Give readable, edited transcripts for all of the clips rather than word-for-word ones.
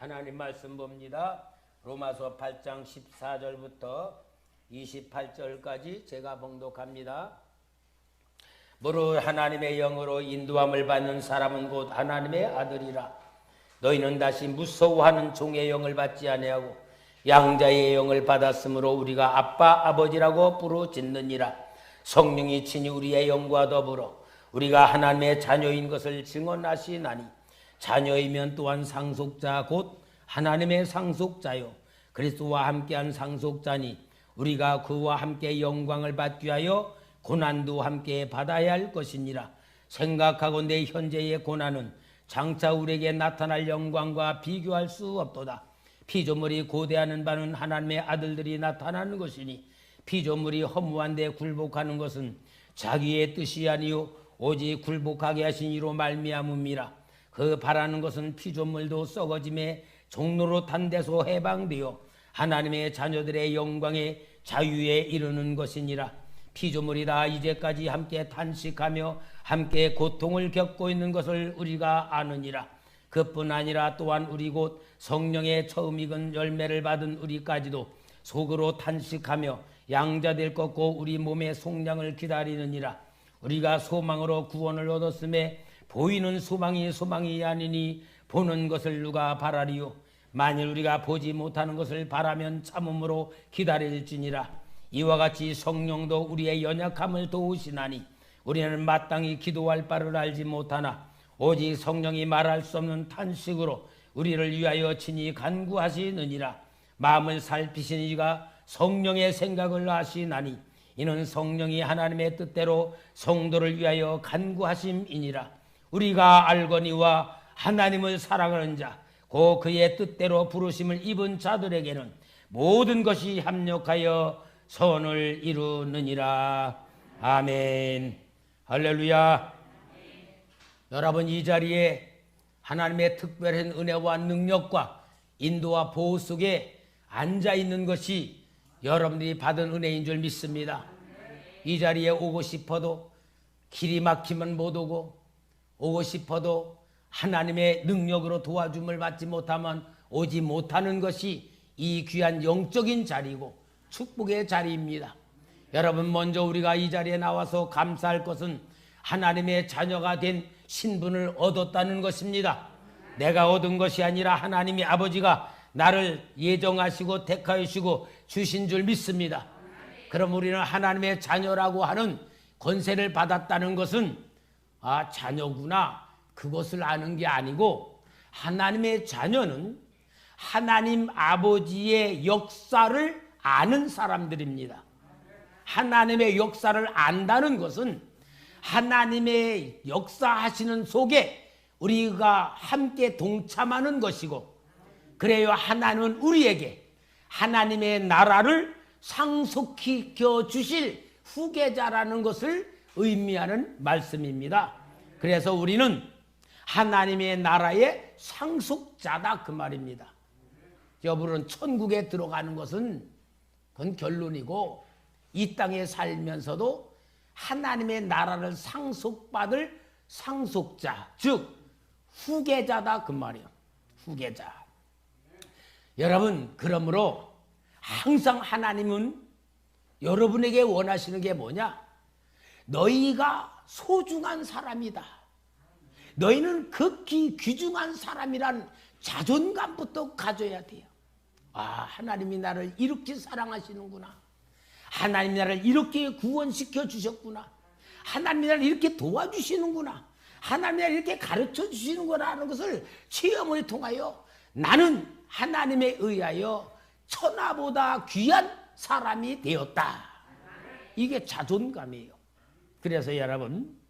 하나님 말씀 봅니다. 로마서 8장 14절부터 28절까지 제가 봉독합니다. 무릇 하나님의 영으로 인도함을 받는 사람은 곧 하나님의 아들이라. 너희는 다시 무서워하는 종의 영을 받지 아니하고 양자의 영을 받았으므로 우리가 아빠 아버지라고 부르짖느니라. 성령이 친히 우리의 영과 더불어 우리가 하나님의 자녀인 것을 증언하시나니 자녀이면 또한 상속자 곧 하나님의 상속자요 그리스도와 함께한 상속자니 우리가 그와 함께 영광을 받기 위하여 고난도 함께 받아야 할 것이니라. 생각하건대 현재의 고난은 장차 우리에게 나타날 영광과 비교할 수 없도다. 피조물이 고대하는 바는 하나님의 아들들이 나타나는 것이니 피조물이 허무한 데 굴복하는 것은 자기의 뜻이 아니요 오직 굴복하게 하신 이로 말미암음이라. 그 바라는 것은 피조물도 썩어짐의 종로로 탄 데서 해방되어 하나님의 자녀들의 영광의 자유에 이르는 것이니라. 피조물이 다 이제까지 함께 탄식하며 함께 고통을 겪고 있는 것을 우리가 아느니라. 그뿐 아니라 또한 우리 곧 성령의 처음 익은 열매를 받은 우리까지도 속으로 탄식하며 양자될 것고 우리 몸의 속량을 기다리느니라. 우리가 소망으로 구원을 얻었음에 보이는 소망이 아니니 보는 것을 누가 바라리요. 만일 우리가 보지 못하는 것을 바라면 참음으로 기다릴지니라. 이와 같이 성령도 우리의 연약함을 도우시나니 우리는 마땅히 기도할 바를 알지 못하나 오직 성령이 말할 수 없는 탄식으로 우리를 위하여 친히 간구하시느니라. 마음을 살피신 이가 성령의 생각을 아시나니 이는 성령이 하나님의 뜻대로 성도를 위하여 간구하심이니라. 우리가 알거니와 하나님을 사랑하는 자 곧 그의 뜻대로 부르심을 입은 자들에게는 모든 것이 합력하여 선을 이루느니라. 아멘. 할렐루야. 여러분, 이 자리에 하나님의 특별한 은혜와 능력과 인도와 보호 속에 앉아있는 것이 여러분들이 받은 은혜인 줄 믿습니다. 이 자리에 오고 싶어도 길이 막히면 못 오고 싶어도 하나님의 능력으로 도와줌을 받지 못하면 오지 못하는 것이 이 귀한 영적인 자리고 축복의 자리입니다. 여러분, 먼저 우리가 이 자리에 나와서 감사할 것은 하나님의 자녀가 된 신분을 얻었다는 것입니다. 내가 얻은 것이 아니라 하나님이 아버지가 나를 예정하시고 택하시고 주신 줄 믿습니다. 그럼 우리는 하나님의 자녀라고 하는 권세를 받았다는 것은 자녀구나 그것을 아는 게 아니고 하나님의 자녀는 하나님 아버지의 역사를 아는 사람들입니다. 하나님의 역사를 안다는 것은 하나님의 역사하시는 속에 우리가 함께 동참하는 것이고 그래요 하나님은 우리에게 하나님의 나라를 상속시켜 주실 후계자라는 것을 의미하는 말씀입니다. 그래서 우리는 하나님의 나라의 상속자다 그 말입니다. 여러분은 천국에 들어가는 것은 그건 결론이고 이 땅에 살면서도 하나님의 나라를 상속받을 상속자 즉 후계자다 그 말이에요. 후계자. 여러분, 그러므로 항상 하나님은 여러분에게 원하시는 게 뭐냐? 너희가 소중한 사람이다. 너희는 극히 귀중한 사람이란 자존감부터 가져야 돼요. 하나님이 나를 이렇게 사랑하시는구나. 하나님이 나를 이렇게 구원시켜 주셨구나. 하나님이 나를 이렇게 도와주시는구나. 하나님이 나를 이렇게 가르쳐 주시는구나 하는 것을 체험을 통하여 나는 하나님에 의하여 천하보다 귀한 사람이 되었다. 이게 자존감이에요. 그래서 여러분,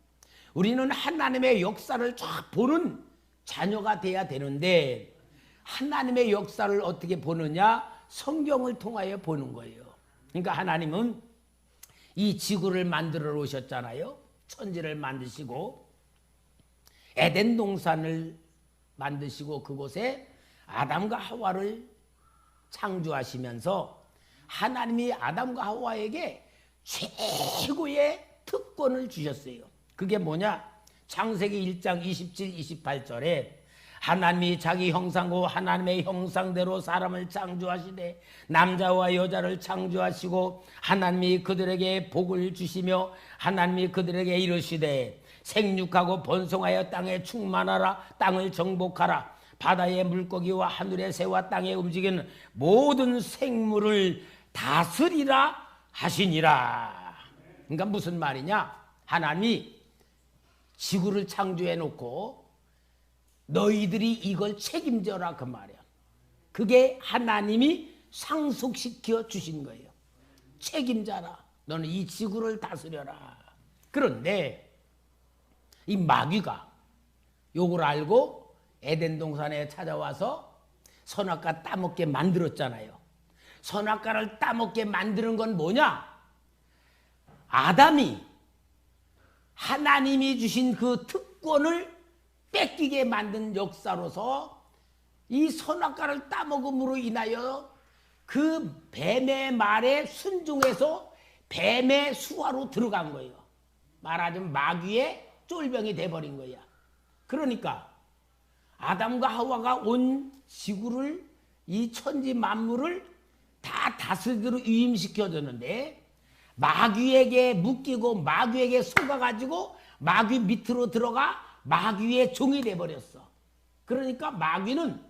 우리는 하나님의 역사를 쫙 보는 자녀가 돼야 되는데 하나님의 역사를 어떻게 보느냐? 성경을 통하여 보는 거예요. 그러니까 하나님은 이 지구를 만들어 놓으셨잖아요. 천지를 만드시고 에덴 동산을 만드시고 그곳에 아담과 하와를 창조하시면서 하나님이 아담과 하와에게 최고의 특권을 주셨어요. 그게 뭐냐? 창세기 1장 27, 28절에 하나님이 자기 형상고 하나님의 형상대로 사람을 창조하시되 남자와 여자를 창조하시고 하나님이 그들에게 복을 주시며 하나님이 그들에게 이르시되 생육하고 번성하여 땅에 충만하라 땅을 정복하라 바다의 물고기와 하늘의 새와 땅에 움직이는 모든 생물을 다스리라 하시니라. 그러니까 무슨 말이냐? 하나님이 지구를 창조해 놓고 너희들이 이걸 책임져라 그 말이야. 그게 하나님이 상속시켜 주신 거예요. 책임져라. 너는 이 지구를 다스려라. 그런데 이 마귀가 요걸 알고 에덴 동산에 찾아와서 선악과 따먹게 만들었잖아요. 선악과를 따먹게 만드는 건 뭐냐? 아담이 하나님이 주신 그 특권을 뺏기게 만든 역사로서 이 선악과를 따먹음으로 인하여 그 뱀의 말에 순종해서 뱀의 수하로 들어간 거예요. 말하자면 마귀의 쫄병이 돼버린 거야. 그러니까 아담과 하와가 온 지구를 이 천지 만물을 다 다스리도록 위임시켜줬는데 마귀에게 묶이고 마귀에게 속아가지고 마귀 밑으로 들어가 마귀의 종이 돼버렸어. 그러니까 마귀는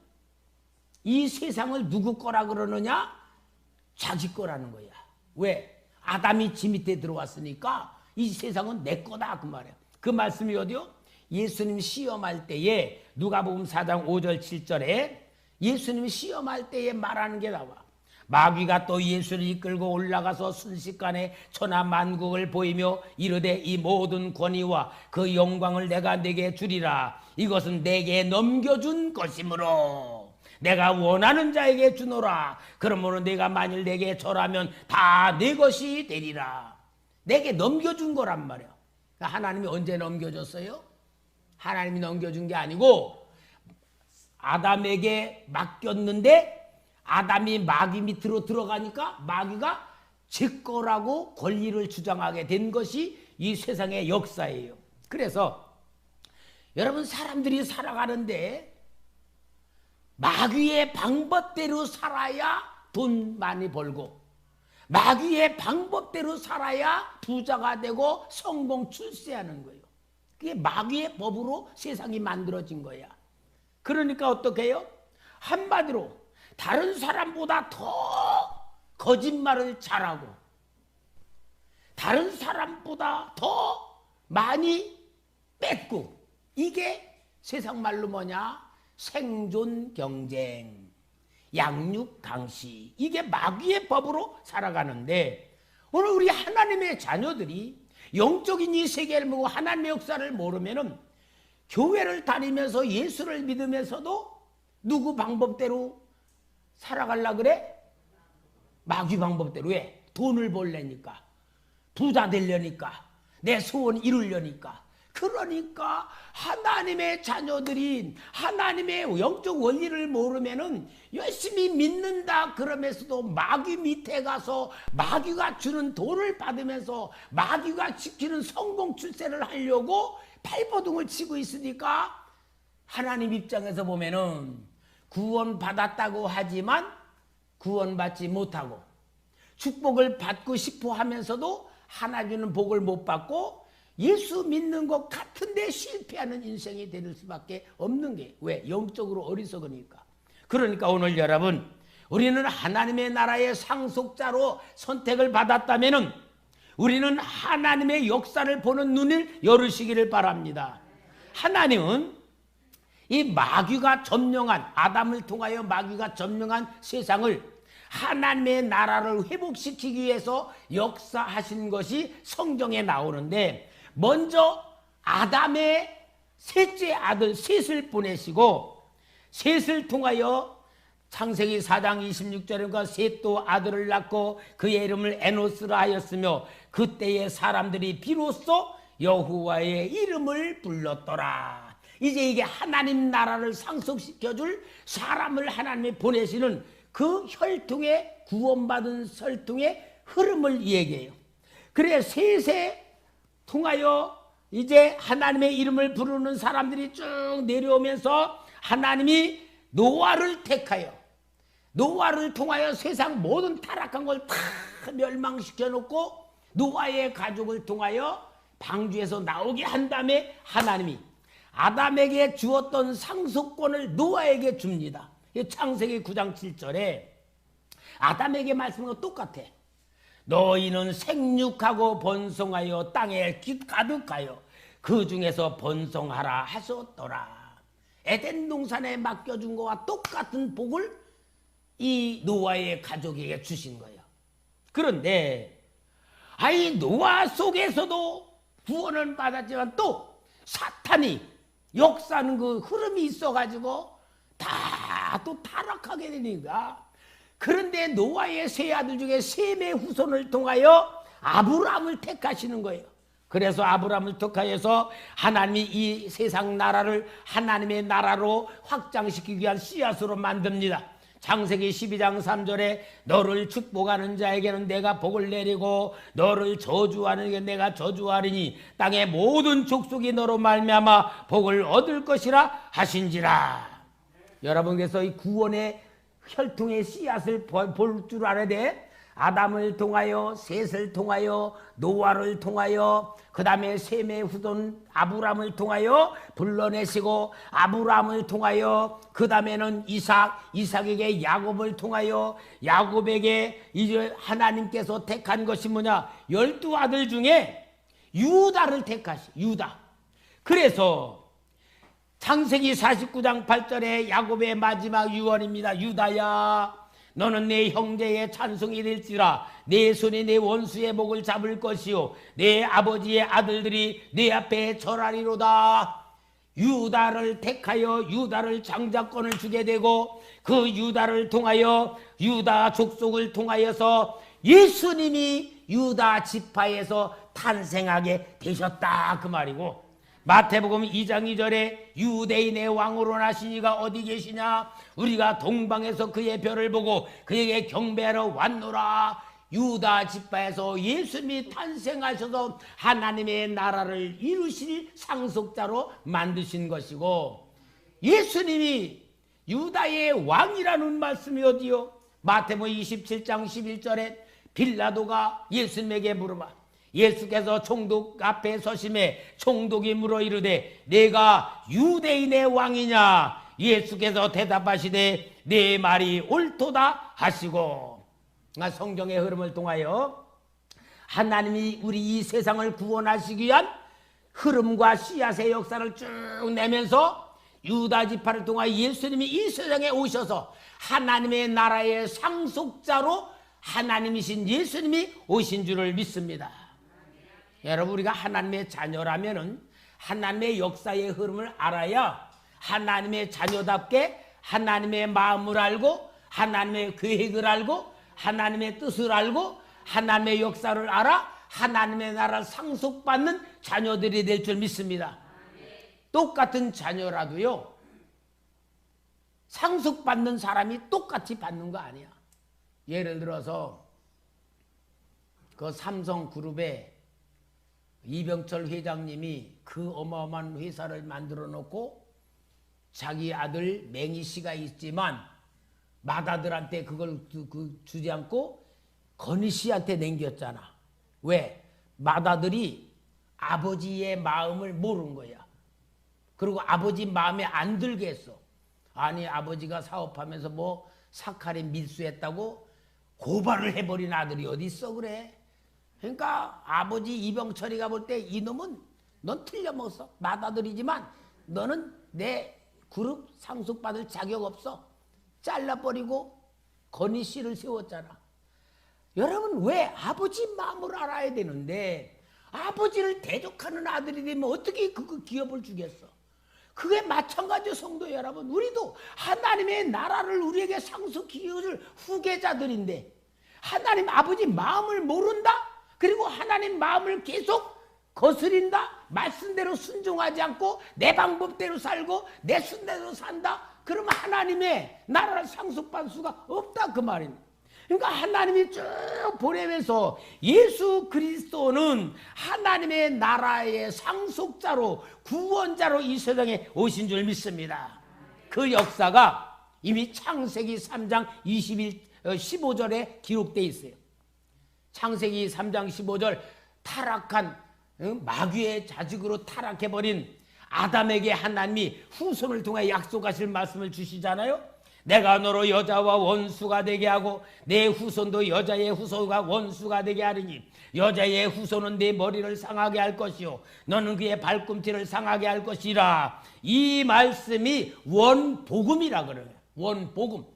이 세상을 누구 거라 그러느냐? 자기 거라는 거야. 왜? 아담이 지 밑에 들어왔으니까 이 세상은 내 거다 그 말이야. 그 말씀이 어디요? 예수님 시험할 때에 누가복음 4장 5절 7절에 예수님 시험할 때에 말하는 게 나와. 마귀가 또 예수를 이끌고 올라가서 순식간에 천하만국을 보이며 이르되 이 모든 권위와 그 영광을 내가 네게 주리라. 이것은 내게 넘겨준 것이므로 내가 원하는 자에게 주노라. 그러므로 내가 만일 내게 절하면 다 내 것이 되리라. 내게 넘겨준 거란 말이야. 하나님이 언제 넘겨줬어요? 하나님이 넘겨준 게 아니고 아담에게 맡겼는데 아담이 마귀 밑으로 들어가니까 마귀가 제 거라고 권리를 주장하게 된 것이 이 세상의 역사예요. 그래서 여러분 사람들이 살아가는데 마귀의 방법대로 살아야 돈 많이 벌고 마귀의 방법대로 살아야 부자가 되고 성공 출세하는 거예요. 그게 마귀의 법으로 세상이 만들어진 거야. 그러니까 어떻게 해요? 한마디로 다른 사람보다 더 거짓말을 잘하고 다른 사람보다 더 많이 뺏고 이게 세상 말로 뭐냐? 생존 경쟁, 양육 강시 이게 마귀의 법으로 살아가는데 오늘 우리 하나님의 자녀들이 영적인 이 세계를 보고 하나님의 역사를 모르면은 교회를 다니면서 예수를 믿으면서도 누구 방법대로 살아가려 그래? 마귀 방법대로. 왜? 돈을 벌려니까 부자 되려니까 내 소원 이루려니까. 그러니까 하나님의 자녀들인 하나님의 영적 원리를 모르면은 열심히 믿는다 그러면서도 마귀 밑에 가서 마귀가 주는 돈을 받으면서 마귀가 지키는 성공 출세를 하려고 발버둥을 치고 있으니까 하나님 입장에서 보면은 구원 받았다고 하지만 구원받지 못하고 축복을 받고 싶어 하면서도 하나 주는 복을 못 받고 예수 믿는 것 같은데 실패하는 인생이 될 수밖에 없는 게 왜? 영적으로 어리석으니까. 그러니까 오늘 여러분 우리는 하나님의 나라의 상속자로 선택을 받았다면 우리는 하나님의 역사를 보는 눈을 열으시기를 바랍니다. 하나님은 이 마귀가 점령한 아담을 통하여 마귀가 점령한 세상을 하나님의 나라를 회복시키기 위해서 역사하신 것이 성경에 나오는데 먼저 아담의 셋째 아들 셋을 보내시고 셋을 통하여 창세기 4장 26절에 셋도 아들을 낳고 그의 이름을 에노스라 하였으며 그때의 사람들이 비로소 여호와의 이름을 불렀더라. 이제 이게 하나님 나라를 상속시켜줄 사람을 하나님이 보내시는 그 혈통의 구원받은 혈통의 흐름을 얘기해요. 그래 셋에 통하여 이제 하나님의 이름을 부르는 사람들이 쭉 내려오면서 하나님이 노아를 택하여 노아를 통하여 세상 모든 타락한 걸 다 멸망시켜 놓고 노아의 가족을 통하여 방주에서 나오게 한 다음에 하나님이 아담에게 주었던 상속권을 노아에게 줍니다. 창세기 9장 7절에 아담에게 말씀한 거 똑같아. 너희는 생육하고 번성하여 땅에 가득하여 그 중에서 번성하라 하셨더라. 에덴 동산에 맡겨준 거와 똑같은 복을 이 노아의 가족에게 주신 거예요. 그런데 아이 노아 속에서도 구원을 받았지만 또 사탄이 역사하는 그 흐름이 있어가지고 다 또 타락하게 되니까. 그런데 노아의 세 아들 중에 셈의 후손을 통하여 아브라함을 택하시는 거예요. 그래서 아브라함을 택하여서 하나님이 이 세상 나라를 하나님의 나라로 확장시키기 위한 씨앗으로 만듭니다. 창세기 12장 3절에 너를 축복하는 자에게는 내가 복을 내리고 너를 저주하는 자에게 내가 저주하리니 땅의 모든 족속이 너로 말미암아 복을 얻을 것이라 하신지라. 여러분께서 이 구원의 혈통의 씨앗을 볼 줄 알아야 돼. 아담을 통하여 셋을 통하여 노아를 통하여 그 다음에 셈의 후손 아브라함을 통하여 불러내시고 아브라함을 통하여 그 다음에는 이삭에게 야곱을 통하여 야곱에게 이제 하나님께서 택한 것이 뭐냐, 12아들 중에 유다를 택하시. 유다. 그래서 창세기 49장 8절에 야곱의 마지막 유언입니다. 유다야 너는 내 형제의 찬송이 될지라 내 손이 내 원수의 목을 잡을 것이요 내 아버지의 아들들이 내 앞에 절하리로다. 유다를 택하여 유다를 장자권을 주게 되고 그 유다를 통하여 유다 족속을 통하여서 예수님이 유다 지파에서 탄생하게 되셨다 그 말이고, 마태복음 2장 2절에 유대인의 왕으로 나신 이가 어디 계시냐, 우리가 동방에서 그의 별을 보고 그에게 경배하러 왔노라. 유다 지파에서 예수님이 탄생하셔서 하나님의 나라를 이루실 상속자로 만드신 것이고, 예수님이 유다의 왕이라는 말씀이 어디요? 마태복음 27장 11절에 빌라도가 예수님에게 물어봐. 예수께서 총독 앞에 서심에 총독이 물어 이르되 내가 유대인의 왕이냐? 예수께서 대답하시되 내 말이 옳도다 하시고. 성경의 흐름을 통하여 하나님이 우리 이 세상을 구원하시기 위한 흐름과 씨앗의 역사를 쭉 내면서 유다 지파를 통하여 예수님이 이 세상에 오셔서 하나님의 나라의 상속자로 하나님이신 예수님이 오신 줄을 믿습니다. 여러분, 우리가 하나님의 자녀라면은 하나님의 역사의 흐름을 알아야 하나님의 자녀답게 하나님의 마음을 알고 하나님의 계획을 알고 하나님의 뜻을 알고 하나님의 역사를 알아 하나님의 나라를 상속받는 자녀들이 될 줄 믿습니다. 똑같은 자녀라도요, 상속받는 사람이 똑같이 받는 거 아니야. 예를 들어서 그 삼성그룹에 이병철 회장님이 그 어마어마한 회사를 만들어 놓고 자기 아들 맹희 씨가 있지만 맏아들한테 그걸 주지 않고 건희 씨한테 남겼잖아. 왜? 맏아들이 아버지의 마음을 모르는 거야. 그리고 아버지 마음에 안 들게 했어. 아니, 아버지가 사업하면서 뭐 사카린 밀수했다고 고발을 해버린 아들이 어디 있어 그래. 그러니까 아버지 이병철이가 볼 때 이놈은 넌 틀려먹었어. 맏아들이지만 너는 내 그룹 상속받을 자격 없어. 잘라버리고 건희 씨를 세웠잖아. 여러분, 왜? 아버지 마음을 알아야 되는데 아버지를 대적하는 아들이 되면 어떻게 그 기업을 주겠어. 그게 마찬가지로 성도 여러분, 우리도 하나님의 나라를 우리에게 상속기여줄 후계자들인데 하나님 아버지 마음을 모른다? 그리고 하나님 마음을 계속 거스린다? 말씀대로 순종하지 않고 내 방법대로 살고 내 순대로 산다? 그러면 하나님의 나라를 상속받을 수가 없다 그 말입니다. 그러니까 하나님이 쭉 보내면서 예수 그리스도는 하나님의 나라의 상속자로 구원자로 이 세상에 오신 줄 믿습니다. 그 역사가 이미 창세기 3장 15절에 기록되어 있어요. 창세기 3장 15절 타락한 마귀의 자식으로 타락해버린 아담에게 하나님이 후손을 통해 약속하실 말씀을 주시잖아요. 내가 너로 여자와 원수가 되게 하고 내 후손도 여자의 후손과 원수가 되게 하리니 여자의 후손은 내 머리를 상하게 할 것이요 너는 그의 발꿈치를 상하게 할 것이라. 이 말씀이 원복음이라 그래요. 원복음.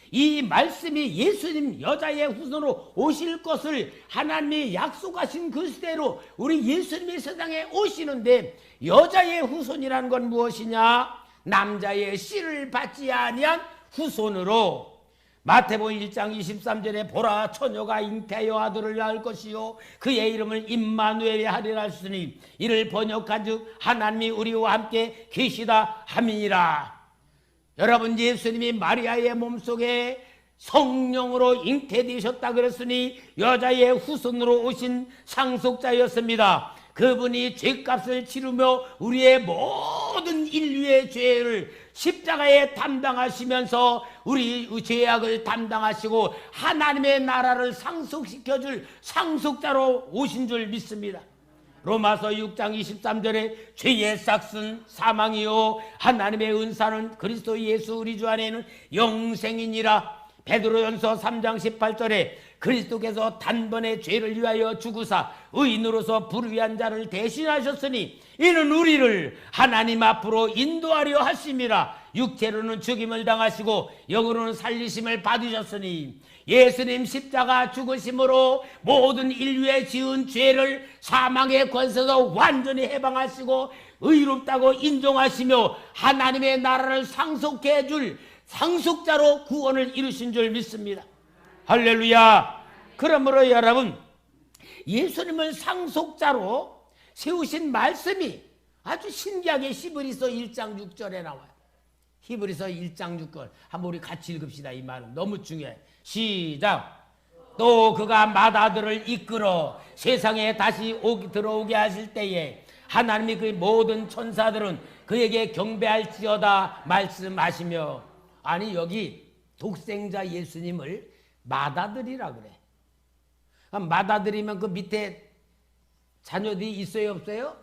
이 말씀이 예수님 여자의 후손으로 오실 것을 하나님이 약속하신 그 시대로 우리 예수님이 세상에 오시는데, 여자의 후손이라는 건 무엇이냐? 남자의 씨를 받지 아니한 후손으로. 마태복음 1장 23절에 보라 처녀가 잉태하여 아들을 낳을 것이요 그의 이름을 임마누엘이 하리라 하시니 이를 번역한즉 하나님이 우리와 함께 계시다 함이니라. 여러분, 예수님이 마리아의 몸속에 성령으로 잉태되셨다 그랬으니 여자의 후손으로 오신 상속자였습니다. 그분이 죄값을 치르며 우리의 모든 인류의 죄를 십자가에 담당하시면서 우리 죄악을 담당하시고 하나님의 나라를 상속시켜줄 상속자로 오신 줄 믿습니다. 로마서 6장 23절에 죄의 삭은 사망이요 하나님의 은사는 그리스도 예수 우리 주 안에는 영생이니라. 베드로전서 3장 18절에 그리스도께서 단번에 죄를 위하여 죽으사 의인으로서 불의한 자를 대신하셨으니 이는 우리를 하나님 앞으로 인도하려 하심이라. 육체로는 죽임을 당하시고 영으로는 살리심을 받으셨으니 예수님 십자가 죽으심으로 모든 인류의 지은 죄를 사망의 권세에서 완전히 해방하시고 의롭다고 인정하시며 하나님의 나라를 상속해 줄 상속자로 구원을 이루신 줄 믿습니다. 할렐루야. 그러므로 여러분, 예수님을 상속자로 세우신 말씀이 아주 신기하게 히브리서 1장 6절에 나와요. 히브리서 1장 6절 한번 우리 같이 읽읍시다. 이 말은 너무 중요해. 시작. 또 그가 맏아들을 이끌어 세상에 다시 들어오게 하실 때에 하나님이 그 모든 천사들은 그에게 경배할지어다 말씀하시며. 아니, 여기 독생자 예수님을 맏아들이라 그래. 맏아들이면 그 밑에 자녀들이 있어요 없어요?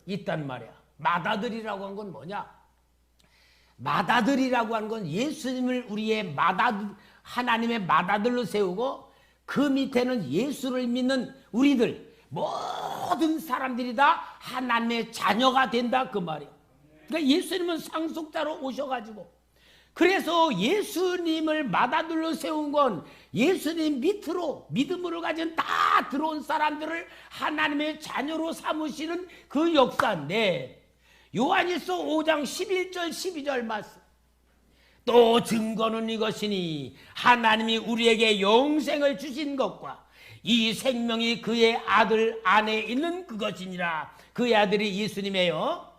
있단 말이야. 맏아들이라고 한 건 뭐냐? 맏아들이라고 한 건 예수님을 우리의 맏아들, 하나님의 맏아들로 세우고 그 밑에는 예수를 믿는 우리들 모든 사람들이 다 하나님의 자녀가 된다 그 말이야. 그러니까 예수님은 상속자로 오셔가지고, 그래서 예수님을 맏아들로 세운 건 예수님 밑으로 믿음으로 가진 다 들어온 사람들을 하나님의 자녀로 삼으시는 그 역사인데, 요한일서 5장 11절 12절 말씀. 또 증거는 이것이니 하나님이 우리에게 영생을 주신 것과 이 생명이 그의 아들 안에 있는 그것이니라. 그의 아들이 예수님이에요.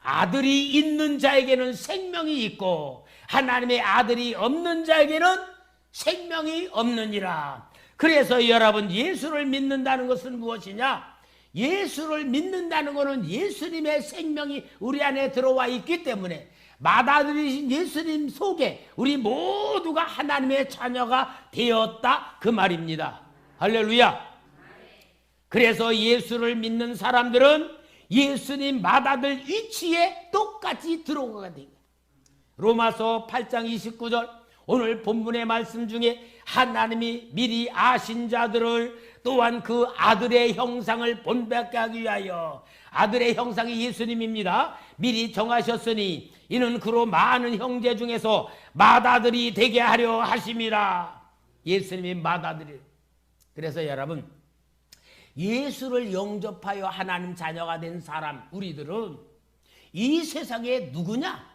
아들이 있는 자에게는 생명이 있고 하나님의 아들이 없는 자에게는 생명이 없느니라. 그래서 여러분, 예수를 믿는다는 것은 무엇이냐? 예수를 믿는다는 것은 예수님의 생명이 우리 안에 들어와 있기 때문에 맏아들이신 예수님 속에 우리 모두가 하나님의 자녀가 되었다 그 말입니다. 할렐루야. 그래서 예수를 믿는 사람들은 예수님 맏아들 위치에 똑같이 들어가게 됩니다. 로마서 8장 29절 오늘 본문의 말씀 중에 하나님이 미리 아신 자들을 또한 그 아들의 형상을 본받게 하기 위하여, 아들의 형상이 예수님입니다. 미리 정하셨으니 이는 그로 많은 형제 중에서 맏아들이 되게 하려 하심이라. 예수님이 맏아들이에요. 그래서 여러분, 예수를 영접하여 하나님 자녀가 된 사람 우리들은 이 세상에 누구냐?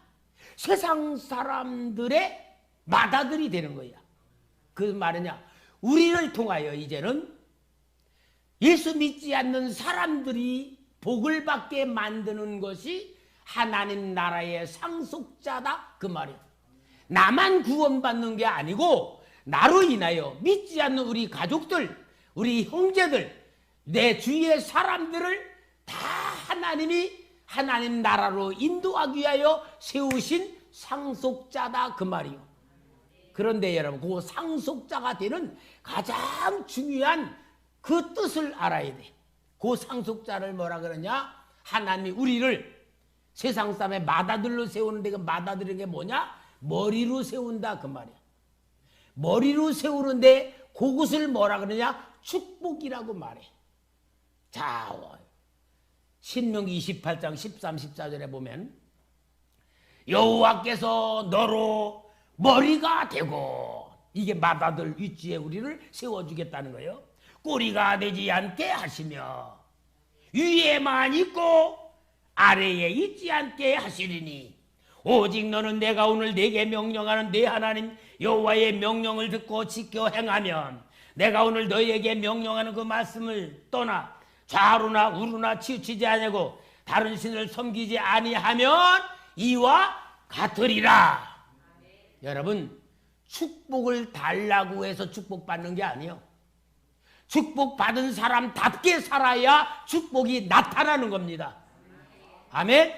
세상 사람들의 맏아들이 되는 거야. 그 말이냐? 우리를 통하여 이제는 예수 믿지 않는 사람들이 복을 받게 만드는 것이 하나님 나라의 상속자다 그 말이야. 나만 구원받는 게 아니고 나로 인하여 믿지 않는 우리 가족들, 우리 형제들, 내 주위의 사람들을 다 하나님 나라로 인도하기 위하여 세우신 상속자다 그 말이요. 그런데 여러분, 그 상속자가 되는 가장 중요한 그 뜻을 알아야 돼. 그 상속자를 뭐라 그러냐? 하나님이 우리를 세상 사람의 맏아들로 세우는데, 그 맏아들인 게 뭐냐? 머리로 세운다 그 말이야. 머리로 세우는데 그것을 뭐라 그러냐? 축복이라고 말해. 자, 신명기 28장 13, 14절에 보면 여호와께서 너로 머리가 되고, 이게 맏아들 위치에 우리를 세워주겠다는 거예요. 꼬리가 되지 않게 하시며 위에만 있고 아래에 있지 않게 하시리니, 오직 너는 내가 오늘 네게 명령하는 네 하나님 여호와의 명령을 듣고 지켜 행하면, 내가 오늘 너희에게 명령하는 그 말씀을 떠나 좌우나 우루나 치우치지 아니하고 다른 신을 섬기지 아니하면 이와 같으리라. 여러분, 축복을 달라고 해서 축복받는 게 아니에요. 축복받은 사람답게 살아야 축복이 나타나는 겁니다. 아멘?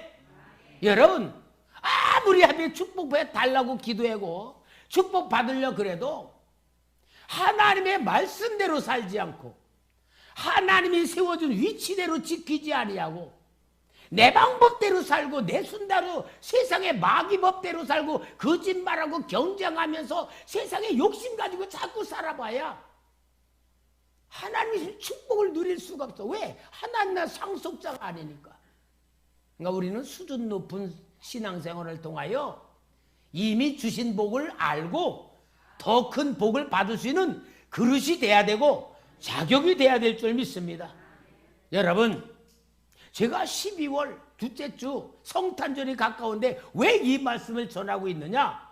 여러분, 아무리 하면 축복해 달라고 기도하고 축복 받으려 그래도 하나님의 말씀대로 살지 않고 하나님이 세워준 위치대로 지키지 아니하고 내 방법대로 살고 내 순대로 세상의 마귀법대로 살고 거짓말하고 경쟁하면서 세상에 욕심 가지고 자꾸 살아봐야 하나님의 축복을 누릴 수가 없어. 왜? 하나님의 상속자가 아니니까. 그러니까 우리는 수준 높은 신앙생활을 통하여 이미 주신 복을 알고 더 큰 복을 받을 수 있는 그릇이 돼야 되고 자격이 돼야 될 줄 믿습니다. 여러분, 제가 12월 둘째 주 성탄절이 가까운데 왜 이 말씀을 전하고 있느냐?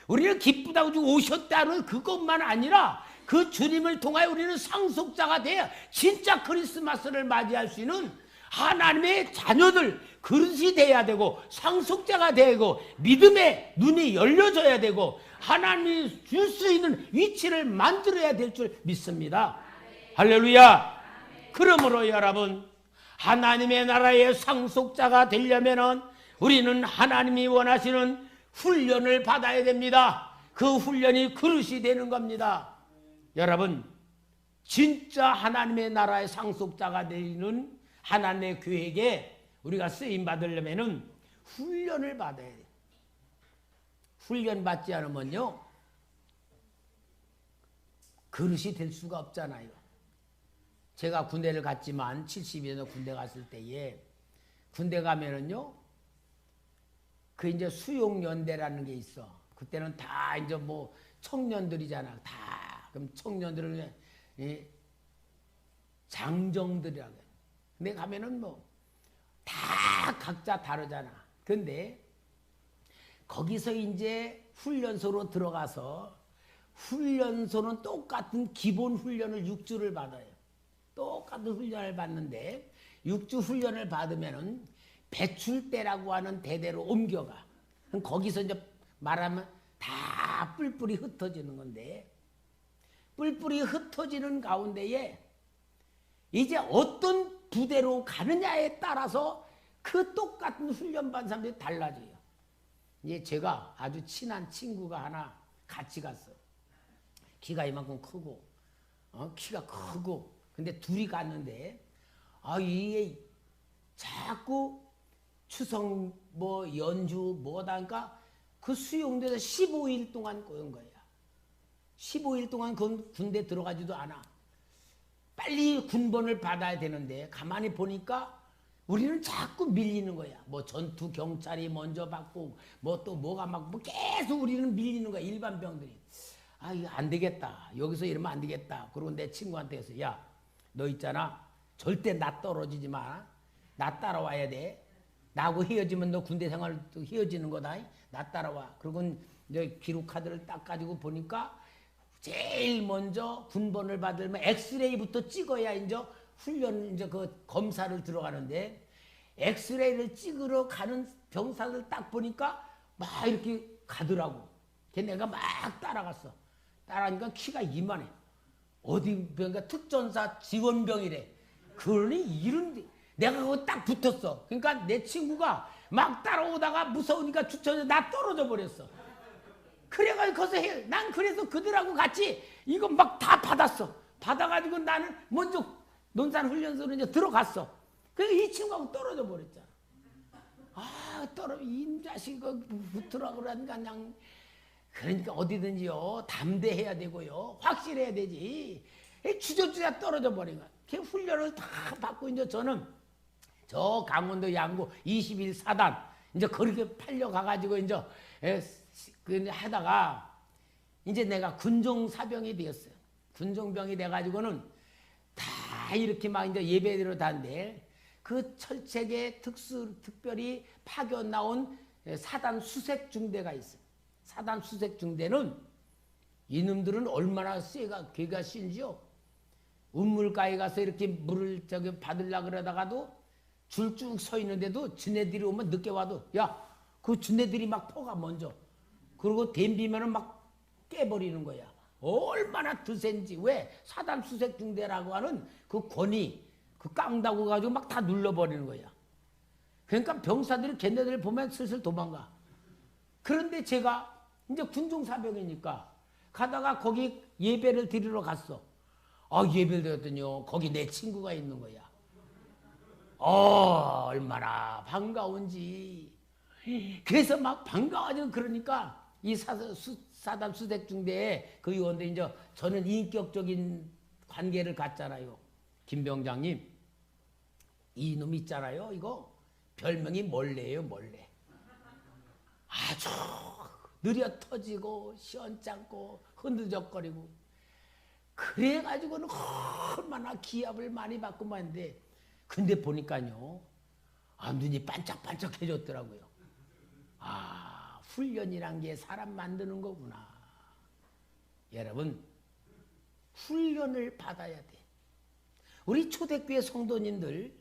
우리는 기쁘다고 오셨다는 그것만 아니라 그 주님을 통하여 우리는 상속자가 돼야 진짜 크리스마스를 맞이할 수 있는 하나님의 자녀들 그릇이 돼야 되고 상속자가 되고 믿음의 눈이 열려져야 되고 하나님이 줄 수 있는 위치를 만들어야 될 줄 믿습니다. 할렐루야. 그러므로 여러분, 하나님의 나라의 상속자가 되려면 우리는 하나님이 원하시는 훈련을 받아야 됩니다. 그 훈련이 그릇이 되는 겁니다. 여러분, 진짜 하나님의 나라의 상속자가 되는 하나님의 교회에 우리가 쓰임 받으려면 훈련을 받아야 돼요. 훈련 받지 않으면요 그릇이 될 수가 없잖아요. 제가 군대를 갔지만 70년에 군대 갔을 때에 군대 가면은요 그 이제 수용연대라는 게 있어. 그때는 다 이제 뭐 청년들이잖아. 다 그럼 청년들은 장정들이라고 해. 근데 가면은 뭐 다 각자 다르잖아. 근데 거기서 이제 훈련소로 들어가서 훈련소는 똑같은 기본 훈련을 6주를 받아요. 똑같은 훈련을 받는데 6주 훈련을 받으면은 배출대라고 하는 대대로 옮겨가. 그럼 거기서 이제 말하면 다 뿔뿔이 흩어지는 건데 뿔뿔이 흩어지는 가운데에 이제 어떤 부대로 가느냐에 따라서 그 똑같은 훈련 받은 사람들이 달라져요. 이제 제가 아주 친한 친구가 하나 같이 갔어. 키가 이만큼 크고, 키가 크고, 근데 둘이 갔는데, 이게 자꾸 추석 뭐 연주 뭐다니까 그 수용돼서 15일 동안 꼬인 거야. 15일 동안 그 군대 들어가지도 않아. 빨리 군번을 받아야 되는데 가만히 보니까 우리는 자꾸 밀리는 거야. 뭐 전투 경찰이 먼저 받고 뭐 또 뭐가 막 뭐 계속 우리는 밀리는 거야. 일반 병들이. 이거 안 되겠다. 여기서 이러면 안 되겠다. 그리고 내 친구한테 해서 야, 너 있잖아. 절대 나 떨어지지 마. 나 따라와야 돼. 나하고 헤어지면 너 군대 생활 헤어지는 거다. 나 따라와. 그리고 이제 기록 카드를 딱 가지고 보니까 제일 먼저 군번을 받으면 엑스레이부터 찍어야 이제 훈련 이제 그 검사를 들어가는데 엑스레이를 찍으러 가는 병사들 딱 보니까 막 이렇게 가더라고. 걔 내가 막 따라갔어. 따라하니까 키가 이만해. 어디 병인가 특전사 지원병이래. 그러니 이런 내가 그거 딱 붙었어. 그러니까 내 친구가 막 따라오다가 무서우니까 주천에 나 떨어져 버렸어. 그래가지고 거기서 난 그래서 그들하고 같이 이거 막 다 받았어. 받아가지고 나는 먼저 논산 훈련소로 이제 들어갔어. 그래서 이 친구하고 떨어져 버렸잖아. 이 자식 붙으라 그러니까 그냥 그러니까 어디든지요 담대해야 되고요 확실해야 되지. 주저주저 떨어져 버린 거야. 그 훈련을 다 받고 이제 저는 저 강원도 양구 21사단 이제 그렇게 팔려가가지고 이제 하다가 이제 내가 군종사병이 되었어요. 군종병이 돼가지고는 다 이렇게 막 이제 예배대로 다는데 그 철책에 특별히 파견 나온 사단 수색중대가 있어요. 사단 수색중대는 이놈들은 얼마나 괴가 신지요. 운물가에 가서 이렇게 물을 받으려고 그러다가도 줄 쭉 서 있는데도 지네들이 오면 늦게 와도 그 지네들이 막 포가 먼저 그리고 댐비면은 막 깨버리는 거야. 얼마나 드센지. 왜? 사단 수색중대라고 하는 그 권위 그 깡다고 가지고 막 다 눌러버리는 거야. 그러니까 병사들이 걔네들 보면 슬슬 도망가. 그런데 제가 이제 군종사병이니까 가다가 거기 예배를 드리러 갔어. 예배를 드렸더니요 거기 내 친구가 있는 거야. 얼마나 반가운지. 그래서 막 반가워지고 그러니까 이 사단 수색중대에 그 의원들 이제 저는 인격적인 관계를 갖잖아요. 김병장님, 이놈 있잖아요. 이거 별명이 멀래예요, 멀래. 아주 느려 터지고 시원찮고 흔들적거리고 그래가지고는 얼마나 기합을 많이 받고 말인데 근데 보니까요 눈이 반짝반짝해졌더라고요. 훈련이란 게 사람 만드는 거구나. 여러분 훈련을 받아야 돼. 우리 초대교회 성도님들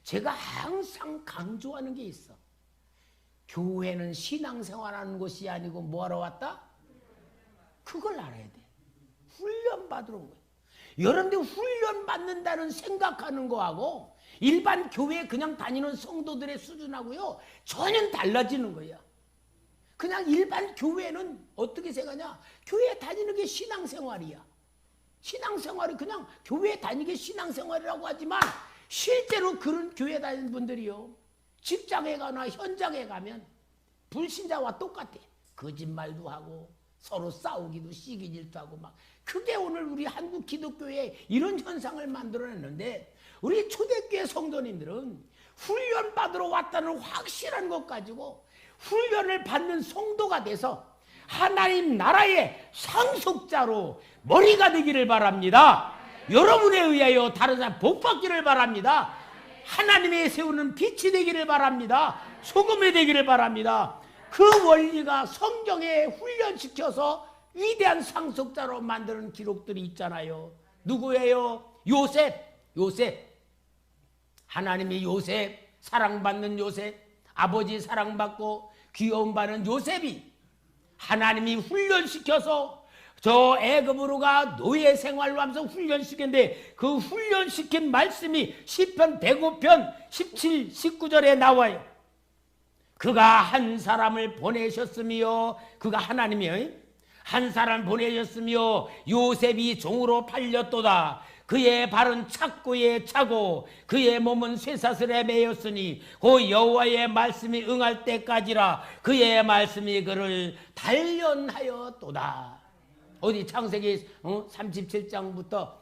제가 항상 강조하는 게 있어. 교회는 신앙생활하는 곳이 아니고 뭐하러 왔다? 그걸 알아야 돼. 훈련 받으러 온 거야. 여러분들 훈련 받는다는 생각하는 거하고 일반 교회 그냥 다니는 성도들의 수준하고요 전혀 달라지는 거야. 그냥 일반 교회는 어떻게 생각하냐? 교회 다니는 게 신앙생활이야. 신앙생활이 그냥 교회 다니는 게 신앙생활이라고 하지만 실제로 그런 교회 다니는 분들이요 직장에 가나 현장에 가면 불신자와 똑같아. 거짓말도 하고 서로 싸우기도 시기질도 하고 막 그게 오늘 우리 한국 기독교에 이런 현상을 만들어냈는데 우리 초대교회 성도님들은 훈련 받으러 왔다는 확실한 것 가지고 훈련을 받는 성도가 돼서 하나님 나라의 상속자로 머리가 되기를 바랍니다. 여러분에 의하여 다른 사람 복 받기를 바랍니다. 하나님의 세우는 빛이 되기를 바랍니다. 소금이 되기를 바랍니다. 그 원리가 성경에 훈련시켜서 위대한 상속자로 만드는 기록들이 있잖아요. 누구예요? 요셉. 하나님이 요셉, 사랑받는 요셉, 아버지 사랑받고 귀여움받는 요셉이 하나님이 훈련시켜서 저 애굽으로 가 노예 생활로 하면서 훈련시켰는데 그 훈련시킨 말씀이 시편 105편 17, 19절에 나와요. 그가 한 사람을 보내셨으며 그가 하나님이요 한 사람을 보내셨으며 요셉이 종으로 팔렸도다. 그의 발은 착고에 차고 그의 몸은 쇠사슬에 매였으니 그 여호와의 말씀이 응할 때까지라. 그의 말씀이 그를 단련하였도다. 어디 창세기 37장부터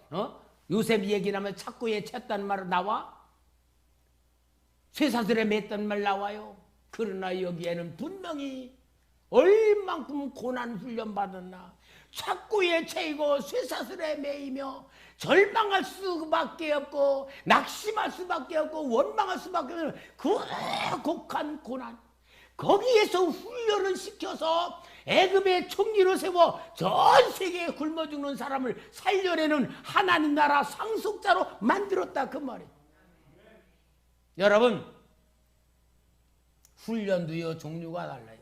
요셉 얘기하면 착고에 찼다는 말 나와? 쇠사슬에 맸다는 말 나와요. 그러나 여기에는 분명히 얼만큼 고난 훈련 받았나. 착고에 채이고 쇠사슬에 매이며 절망할 수밖에 없고 낙심할 수밖에 없고 원망할 수밖에 없는 그 곡한 고난, 거기에서 훈련을 시켜서 애굽의 총리로 세워 전 세계에 굶어 죽는 사람을 살려내는 하나님 나라 상속자로 만들었다 그 말이에요. 여러분 훈련도요 종류가 달라요.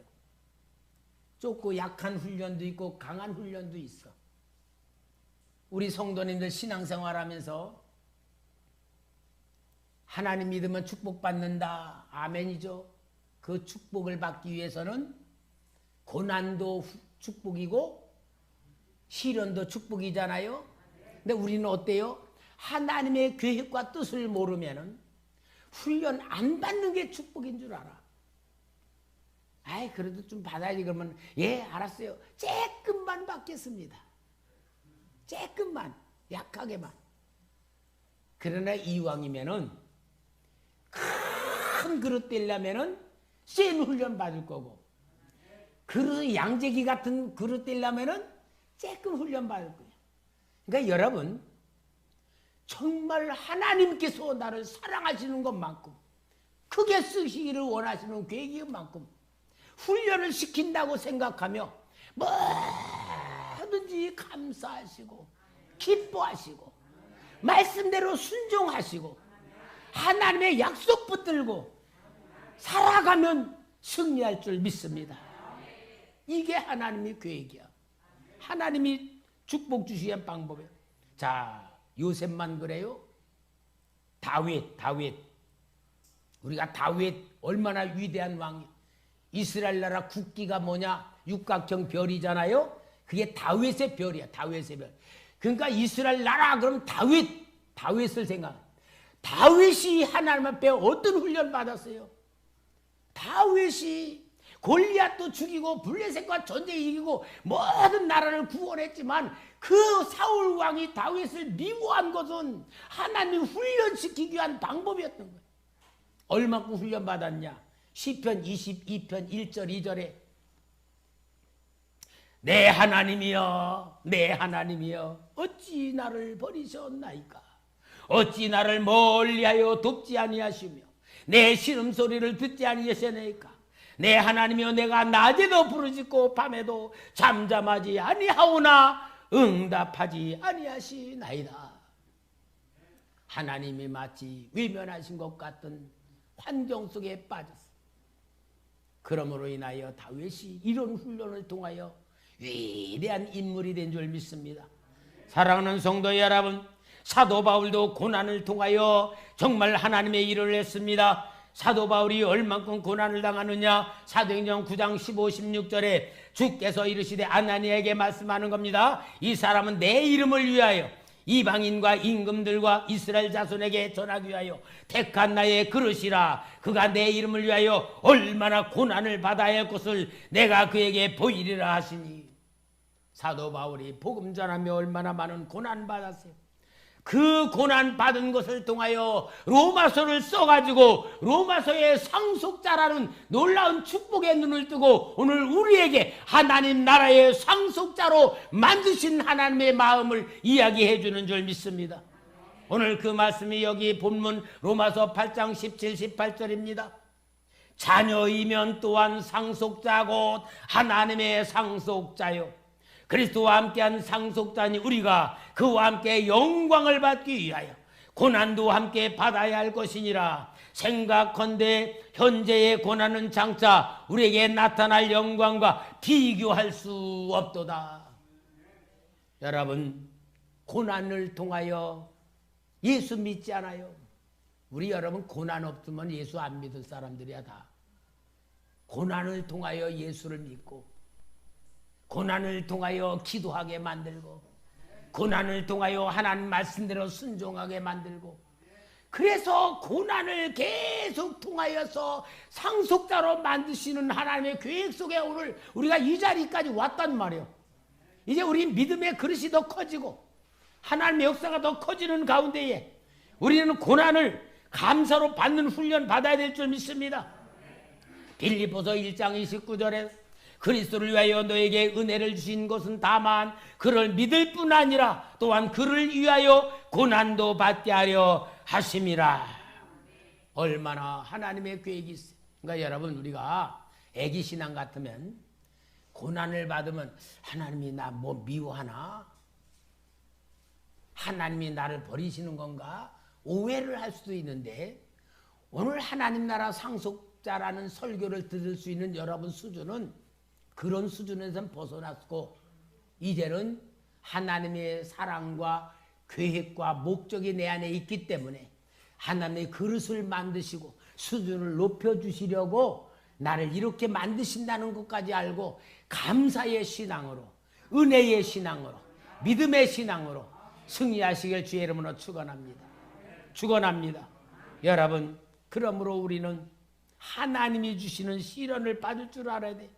좁고 약한 훈련도 있고 강한 훈련도 있어. 우리 성도님들 신앙생활하면서 하나님 믿으면 축복받는다. 아멘이죠. 그 축복을 받기 위해서는 고난도 축복이고 시련도 축복이잖아요. 근데 우리는 어때요? 하나님의 계획과 뜻을 모르면 훈련 안 받는 게 축복인 줄 알아. 아이, 그래도 좀 받아야지. 그러면 예, 알았어요. 조금만 받겠습니다. 조금만, 약하게만. 그러나 이왕이면은 큰 그릇 되려면은 센 훈련 받을 거고, 그릇 양재기 같은 그릇 되려면은 조금 훈련 받을 거예요. 그러니까 여러분, 정말 하나님께서 나를 사랑하시는 것만큼, 크게 쓰시기를 원하시는 계획만큼 훈련을 시킨다고 생각하며 뭐든지 감사하시고 기뻐하시고 말씀대로 순종하시고 하나님의 약속 붙들고 살아가면 승리할 줄 믿습니다. 이게 하나님의 계획이야. 하나님이 축복 주시는 방법이에요. 자, 요셉만 그래요? 다윗. 우리가 다윗 얼마나 위대한 왕이야. 이스라엘 나라 국기가 뭐냐? 육각형 별이잖아요. 그게 다윗의 별이야. 다윗의 별. 그러니까 이스라엘 나라 그럼 다윗을 생각. 다윗이 하나님 앞에 어떤 훈련 받았어요? 다윗이 골리앗도 죽이고 블레셋과 전쟁 이기고 모든 나라를 구원했지만 그 사울 왕이 다윗을 미워한 것은 하나님 훈련시키기 위한 방법이었던 거예요. 얼마큼 훈련 받았냐? 시편 22편 1절 2절에 내 하나님이여 내 하나님이여 어찌 나를 버리셨나이까? 어찌 나를 멀리하여 돕지 아니하시며 내 신음소리를 듣지 아니하시나이까? 내 하나님이여 내가 낮에도 부르짖고 밤에도 잠잠하지 아니하오나 응답하지 아니하시나이다. 하나님이 마치 외면하신 것 같은 환경 속에 빠졌어. 그러므로 인하여 다윗이 이런 훈련을 통하여 위대한 인물이 된 줄 믿습니다. 사랑하는 성도 여러분, 사도 바울도 고난을 통하여 정말 하나님의 일을 했습니다. 사도 바울이 얼만큼 고난을 당하느냐? 사도행전 9장 15, 16절에 주께서 이르시되 아나니에게 말씀하는 겁니다. 이 사람은 내 이름을 위하여 이방인과 임금들과 이스라엘 자손에게 전하기 위하여 택한 나의 그릇이라. 그가 내 이름을 위하여 얼마나 고난을 받아야 할 것을 내가 그에게 보이리라 하시니. 사도 바울이 복음 전하며 얼마나 많은 고난 받았어요. 그 고난 받은 것을 통하여 로마서를 써가지고 로마서의 상속자라는 놀라운 축복의 눈을 뜨고 오늘 우리에게 하나님 나라의 상속자로 만드신 하나님의 마음을 이야기해 주는 줄 믿습니다. 오늘 그 말씀이 여기 본문 로마서 8장 17, 18절입니다. 자녀이면 또한 상속자 곧 하나님의 상속자요. 그리스도와 함께한 상속자니 우리가 그와 함께 영광을 받기 위하여 고난도 함께 받아야 할 것이니라. 생각컨대 현재의 고난은 장차 우리에게 나타날 영광과 비교할 수 없도다. 여러분, 고난을 통하여 예수 믿지 않아요? 우리 여러분 고난 없으면 예수 안 믿을 사람들이야 다. 고난을 통하여 예수를 믿고 고난을 통하여 기도하게 만들고 고난을 통하여 하나님 말씀대로 순종하게 만들고 그래서 고난을 계속 통하여서 상속자로 만드시는 하나님의 계획 속에 오늘 우리가 이 자리까지 왔단 말이에요. 이제 우리 믿음의 그릇이 더 커지고 하나님의 역사가 더 커지는 가운데에 우리는 고난을 감사로 받는 훈련 받아야 될 줄 믿습니다. 빌립보서 1장 29절에 그리스도를 위하여 너에게 은혜를 주신 것은 다만 그를 믿을 뿐 아니라 또한 그를 위하여 고난도 받게 하려 하심이라. 얼마나 하나님의 계획이 있어요. 그러니까 여러분 우리가 애기 신앙 같으면 고난을 받으면 하나님이 나 뭐 미워하나? 하나님이 나를 버리시는 건가? 오해를 할 수도 있는데 오늘 하나님 나라 상속자라는 설교를 들을 수 있는 여러분 수준은 그런 수준에서는 벗어났고 이제는 하나님의 사랑과 계획과 목적이 내 안에 있기 때문에 하나님의 그릇을 만드시고 수준을 높여주시려고 나를 이렇게 만드신다는 것까지 알고 감사의 신앙으로, 은혜의 신앙으로, 믿음의 신앙으로 승리하시길 주의 이름으로 축원합니다. 축원합니다. 여러분, 그러므로 우리는 하나님이 주시는 시련을 받을 줄 알아야 돼.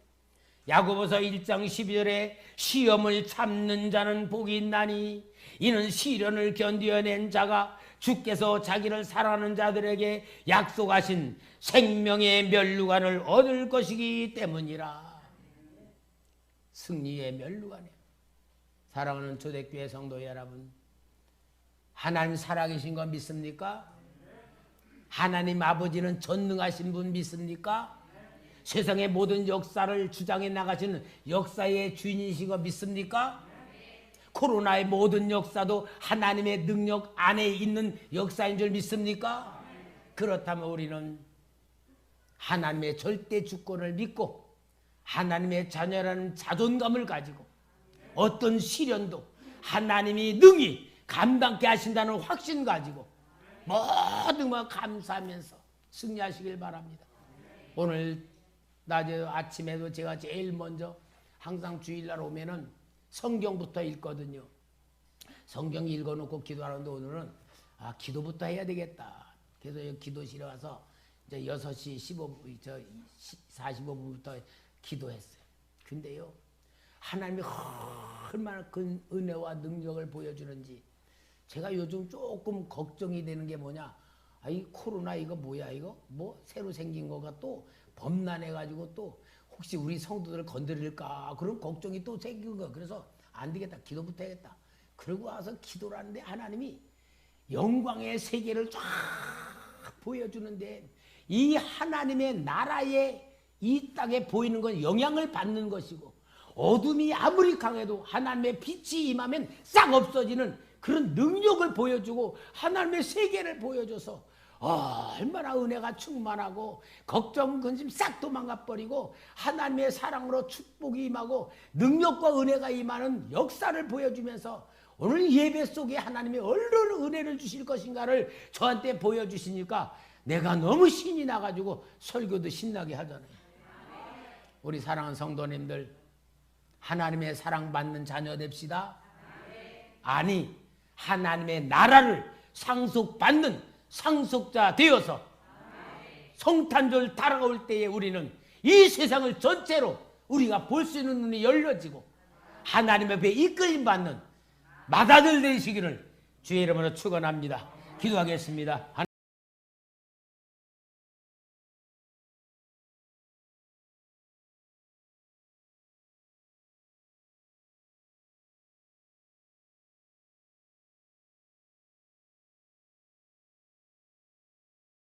야고보서 1장 12절에 시험을 참는 자는 복이 있나니 이는 시련을 견디어낸 자가 주께서 자기를 사랑하는 자들에게 약속하신 생명의 면류관을 얻을 것이기 때문이라. 승리의 면류관이에요. 사랑하는 초대교회 성도 여러분, 하나님 살아계신 거 믿습니까? 하나님 아버지는 전능하신 분 믿습니까? 세상의 모든 역사를 주장해 나가시는 역사의 주인이신 거 믿습니까? 코로나의 모든 역사도 하나님의 능력 안에 있는 역사인 줄 믿습니까? 그렇다면 우리는 하나님의 절대 주권을 믿고 하나님의 자녀라는 자존감을 가지고 어떤 시련도 하나님이 능히 감당케 하신다는 확신 가지고 모든 걸 감사하면서 승리하시길 바랍니다. 오늘 낮에 아침에도 제가 제일 먼저 항상 주일날 오면은 성경부터 읽거든요. 성경 읽어놓고 기도하는데 오늘은 기도부터 해야 되겠다. 그래서 여기 기도실에 와서 이제 6시 45분부터 기도했어요. 근데요, 하나님이 얼마나 큰 은혜와 능력을 보여주는지 제가 요즘 조금 걱정이 되는 게 뭐냐. 이 코로나 이거 뭐야 이거? 뭐 새로 생긴 거가 또 범람해가지고 또 혹시 우리 성도들을 건드릴까 그런 걱정이 또 생긴 거. 그래서 안 되겠다. 기도부터 해야겠다. 그러고 와서 기도를 하는데 하나님이 영광의 세계를 쫙 보여주는데 이 하나님의 나라에 이 땅에 보이는 건 영향을 받는 것이고 어둠이 아무리 강해도 하나님의 빛이 임하면 싹 없어지는 그런 능력을 보여주고 하나님의 세계를 보여줘서 얼마나 은혜가 충만하고 걱정 근심 싹 도망가버리고 하나님의 사랑으로 축복이 임하고 능력과 은혜가 임하는 역사를 보여주면서 오늘 예배 속에 하나님이 얼마나 은혜를 주실 것인가를 저한테 보여주시니까 내가 너무 신이 나가지고 설교도 신나게 하잖아요. 우리 사랑하는 성도님들, 하나님의 사랑받는 자녀 됩시다. 아니, 하나님의 나라를 상속받는 상속자 되어서 성탄절 다가올 때에 우리는 이 세상을 전체로 우리가 볼 수 있는 눈이 열려지고 하나님 앞에 이끌림 받는 맏아들 되시기를 주의 이름으로 축원합니다. 기도하겠습니다.